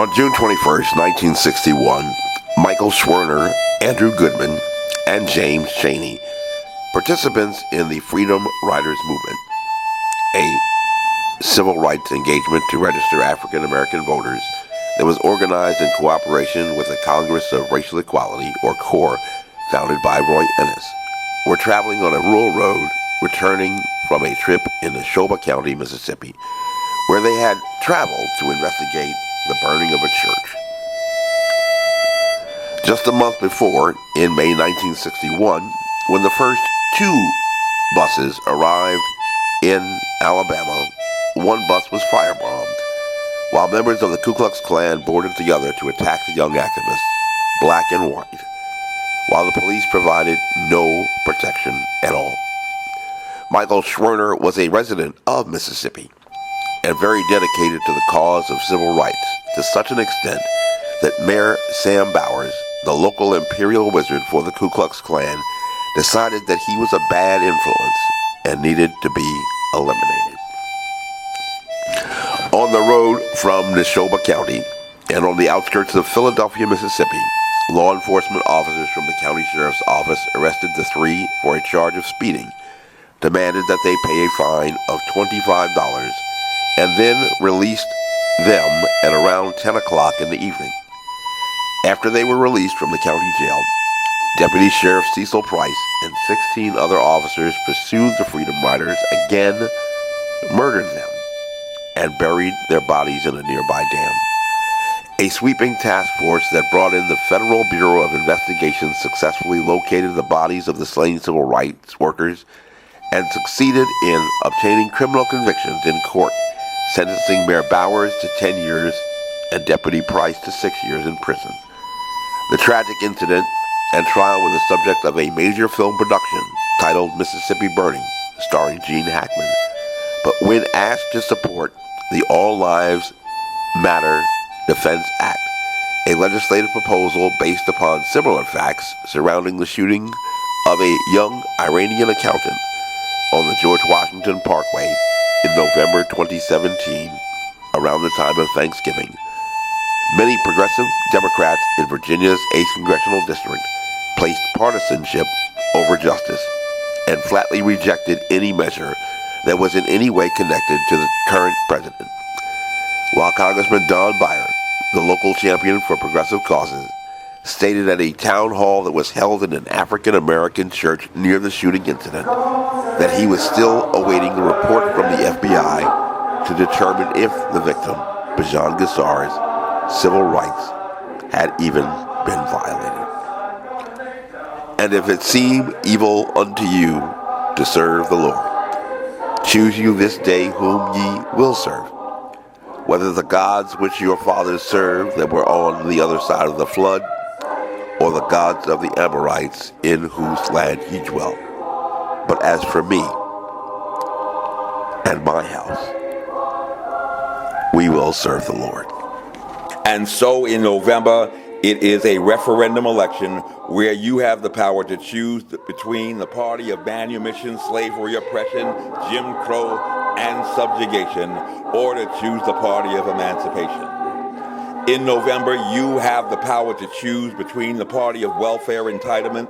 On June 21st, 1961, Michael Schwerner, Andrew Goodman, and James Chaney, participants in the Freedom Riders Movement, a civil rights engagement to register African American voters that was organized in cooperation with the Congress of Racial Equality, or CORE, founded by Roy Ennis, were traveling on a rural road returning from a trip in Neshoba County, Mississippi, where they had traveled to investigate the burning of a church. Just a month before, in May 1961, when the first two buses arrived in Alabama, one bus was firebombed, while members of the Ku Klux Klan boarded together to attack the young activists, black and white, while the police provided no protection at all. Michael Schwerner was a resident of Mississippi and very dedicated to the cause of civil rights, to such an extent that Mayor Sam Bowers, the local imperial wizard for the Ku Klux Klan, decided that he was a bad influence and needed to be eliminated. On the road from Neshoba County and on the outskirts of Philadelphia, Mississippi, law enforcement officers from the county sheriff's office arrested the three for a charge of speeding, demanded that they pay a fine of $25, and then released them at around 10 o'clock in the evening. After they were released from the county jail, Deputy Sheriff Cecil Price and 16 other officers pursued the Freedom Riders again, murdered them, and buried their bodies in a nearby dam. A sweeping task force that brought in the Federal Bureau of Investigation successfully located the bodies of the slain civil rights workers and succeeded in obtaining criminal convictions in court, sentencing Mayor Bowers to 10 years and Deputy Price to 6 years in prison. The tragic incident and trial were the subject of a major film production titled Mississippi Burning, starring Gene Hackman. But when asked to support the All Lives Matter Defense Act, a legislative proposal based upon similar facts surrounding the shooting of a young Iranian accountant on the George Washington Parkway in November 2017, around the time of Thanksgiving, many progressive Democrats in Virginia's 8th Congressional District placed partisanship over justice and flatly rejected any measure that was in any way connected to the current president. While Congressman Don Beyer, the local champion for progressive causes, stated at a town hall that was held in an African American church near the shooting incident that he was still awaiting the report from the FBI to determine if the victim, Bajan Gassar's, civil rights had even been violated. And if it seem evil unto you to serve the Lord, choose you this day whom ye will serve, whether the gods which your fathers served that were on the other side of the flood, or the gods of the Amorites in whose land ye dwell. But as for me and my house, we will serve the Lord. And so in November, it is a referendum election where you have the power to choose between the party of manumission, slavery, oppression, Jim Crow, and subjugation, or to choose the party of emancipation. In November, you have the power to choose between the party of welfare entitlement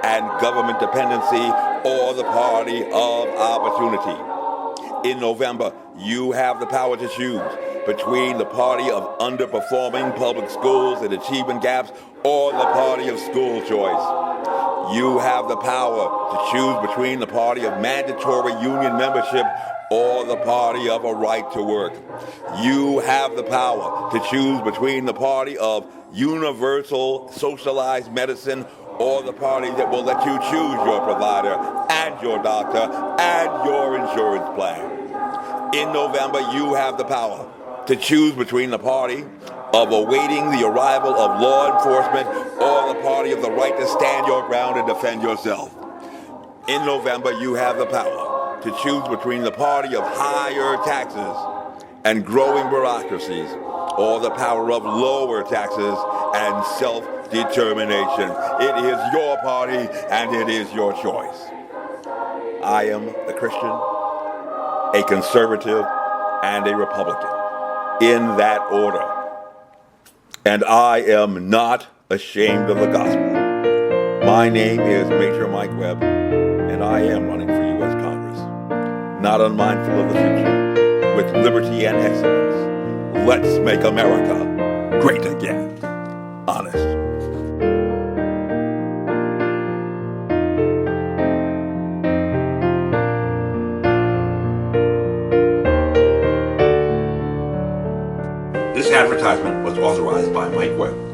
and government dependency, or the party of opportunity. In November, you have the power to choose between the party of underperforming public schools and achievement gaps, or the party of school choice. You have the power to choose between the party of mandatory union membership or the party of a right to work. You have the power to choose between the party of universal socialized medicine or the party that will let you choose your provider and your doctor and your insurance plan. In November, you have the power to choose between the party of awaiting the arrival of law enforcement or the party of the right to stand your ground and defend yourself. In November, you have the power to choose between the party of higher taxes and growing bureaucracies, or the power of lower taxes and self-determination. It is your party and it is your choice. I am a Christian, a conservative, and a Republican, in that order. and I am not ashamed of the gospel. My name is Major Mike Webb, and I am running for U.S. Congress, not unmindful of the future, with liberty and excellence. Let's make America great again. Honest. This advertisement was authorized by Mike Webb.